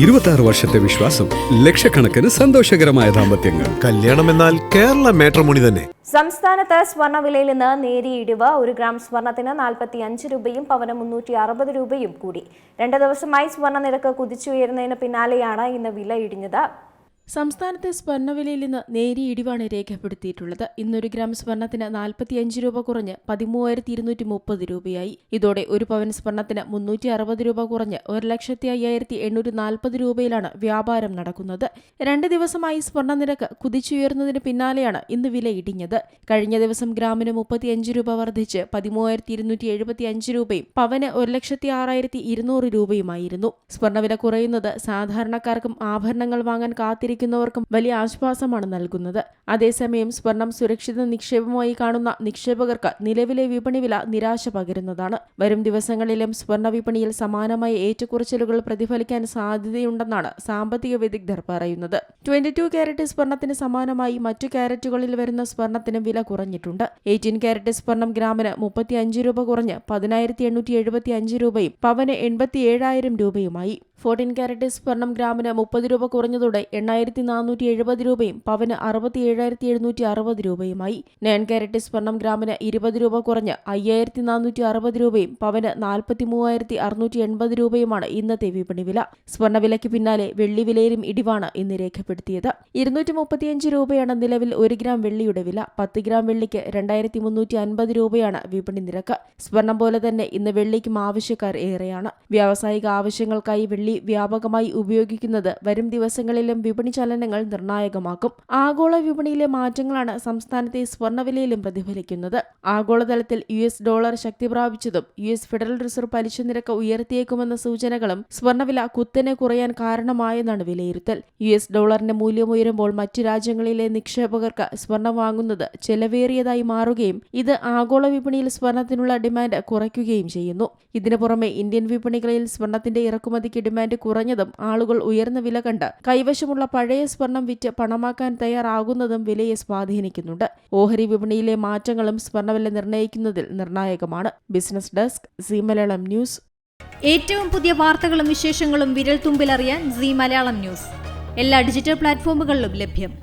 26 വർഷത്തെ വിശ്വാസം, ലക്ഷക്കണക്കിന് സന്തോഷകരമായ ദാമ്പത്യങ്ങൾ. കല്യാണം എന്നാൽ കേരള മാട്രിമോണി തന്നെ. സംസ്ഥാനത്ത് സ്വർണ്ണവിലയിൽ നിന്ന് നേരിയ ഇടിവ്. 1 ഗ്രാം സ്വർണത്തിന് 45 രൂപയും പവന് 360 രൂപയും കൂടി. 2 ദിവസമായി സ്വർണ്ണ നിരക്ക് കുതിച്ചുയരുന്നതിന് പിന്നാലെയാണ് ഇന്ന് വില ഇടിഞ്ഞത്. സംസ്ഥാനത്തെ സ്വർണ്ണവിലയിൽ ഇന്ന് നേരിയ ഇടിവാണ് രേഖപ്പെടുത്തിയിട്ടുള്ളത്. ഇന്ന് 1 ഗ്രാം സ്വർണത്തിന് 45 രൂപ കുറഞ്ഞ് 13,230 രൂപയായി. ഇതോടെ 1 പവൻ സ്വർണത്തിന് 360 രൂപ കുറഞ്ഞ് 1,05,840 രൂപയിലാണ് വ്യാപാരം നടക്കുന്നത്. 2 ദിവസമായി സ്വർണ്ണ നിരക്ക് കുതിച്ചുയർന്നതിന് പിന്നാലെയാണ് ഇന്ന് വില ഇടിഞ്ഞത്. കഴിഞ്ഞ ദിവസം ഗ്രാമിന് 35 രൂപ വർദ്ധിച്ച് 13,275 രൂപയും പവന് 1,06,200 രൂപയുമായിരുന്നു. സ്വർണ്ണവില കുറയുന്നത് സാധാരണക്കാർക്കും ആഭരണങ്ങൾ വാങ്ങാൻ കാത്തിരിക്കുന്നവർക്കും വലിയ ആശ്വാസമാണ് നൽകുന്നത്. അതേസമയം സ്വർണം സുരക്ഷിത നിക്ഷേപമായി കാണുന്ന നിക്ഷേപകർക്ക് നിലവിലെ വിപണി വില നിരാശ പകരുന്നതാണ്. വരും ദിവസങ്ങളിലും സ്വർണ്ണ വിപണിയിൽ സമാനമായ ഏറ്റക്കുറച്ചിലുകൾ പ്രതിഫലിക്കാൻ സാധ്യതയുണ്ടെന്നാണ് സാമ്പത്തിക വിദഗ്ധർ പറയുന്നത്. 22 കാരറ്റ് സ്വർണത്തിന് സമാനമായി മറ്റു കാരറ്റുകളിൽ വരുന്ന സ്വർണത്തിന് വില കുറഞ്ഞിട്ടുണ്ട്. 18 കാരറ്റ് സ്വർണം ഗ്രാമിന് 35 രൂപ കുറഞ്ഞ് 10,875 രൂപയും പവന് 87,000 രൂപയുമായി. 14 കാരറ്റ് സ്വർണം ഗ്രാമിന് 30 രൂപ കുറഞ്ഞതോടെ 8,470 രൂപയും പവന് 67,760 രൂപയുമായി. 9 കാരറ്റ് സ്വർണം ഗ്രാമിന് 20 രൂപ കുറഞ്ഞ് 5,460 രൂപയും പവന് 43,680 രൂപയുമാണ് ഇന്നത്തെ വിപണി വില. സ്വർണ്ണവിലയ്ക്ക് പിന്നാലെ വെള്ളി വിലയിലും ഇടിവാണ് ഇന്ന് രേഖപ്പെടുത്തിയത്. 235 രൂപയാണ് നിലവിൽ 1 ഗ്രാം വെള്ളിയുടെ വില. 10 ഗ്രാം വെള്ളിക്ക് 2,350 രൂപയാണ് വിപണി നിരക്ക്. സ്വർണം പോലെ തന്നെ ഇന്ന് വെള്ളിക്കും ആവശ്യക്കാർ ഏറെയാണ്. വ്യാവസായിക ആവശ്യങ്ങൾക്കായി വെള്ളി വ്യാപകമായി ഉപയോഗിക്കുന്നത് വരും ദിവസങ്ങളിലും വിപണി ചലനങ്ങൾ നിർണായകമാക്കും. ആഗോള വിപണിയിലെ മാറ്റങ്ങളാണ് സംസ്ഥാനത്തെ സ്വർണ്ണവിലയിലും പ്രതിഫലിക്കുന്നത്. ആഗോളതലത്തിൽ US $, ശക്തി പ്രാപിച്ചതും US ഫെഡറൽ റിസർവ് പലിശ നിരക്ക് ഉയർത്തിയേക്കുമെന്ന സൂചനകളും സ്വർണ്ണവില കുത്തനെ കുറയാൻ കാരണമായെന്നാണ് വിലയിരുത്തൽ. US $ന്റെ മൂല്യം ഉയരുമ്പോൾ മറ്റു രാജ്യങ്ങളിലെ നിക്ഷേപകർക്ക് സ്വർണം വാങ്ങുന്നത് ചെലവേറിയതായി മാറുകയും ഇത് ആഗോള വിപണിയിൽ സ്വർണത്തിനുള്ള ഡിമാൻഡ് കുറയ്ക്കുകയും ചെയ്യുന്നു. ഇതിനു പുറമെ ഇന്ത്യൻ വിപണികളിൽ സ്വർണത്തിന്റെ ഇറക്കുമതിക്ക് ഡിമാൻഡ് കുറഞ്ഞതും ആളുകൾ ഉയർന്ന വില കണ്ട് കൈവശമുള്ള പഴയ സ്വർണം വിറ്റ് പണമാക്കാൻ തയ്യാറാകുന്നതും വിലയെ സ്വാധീനിക്കുന്നുണ്ട്. ഓഹരി വിപണിയിലെ മാറ്റങ്ങളും സ്വർണ്ണവില നിർണ്ണയിക്കുന്നതിൽ നിർണായകമാണ്. Business desk, Zee Malayalam news. ഏറ്റവും പുതിയ വാർത്തകളും വിശേഷങ്ങളും വിരൽ തുമ്പിലറിയാൻ സീ മലയാളം ന്യൂസ് എല്ലാ ഡിജിറ്റൽ പ്ലാറ്റ്ഫോമുകളിലും ലഭ്യം.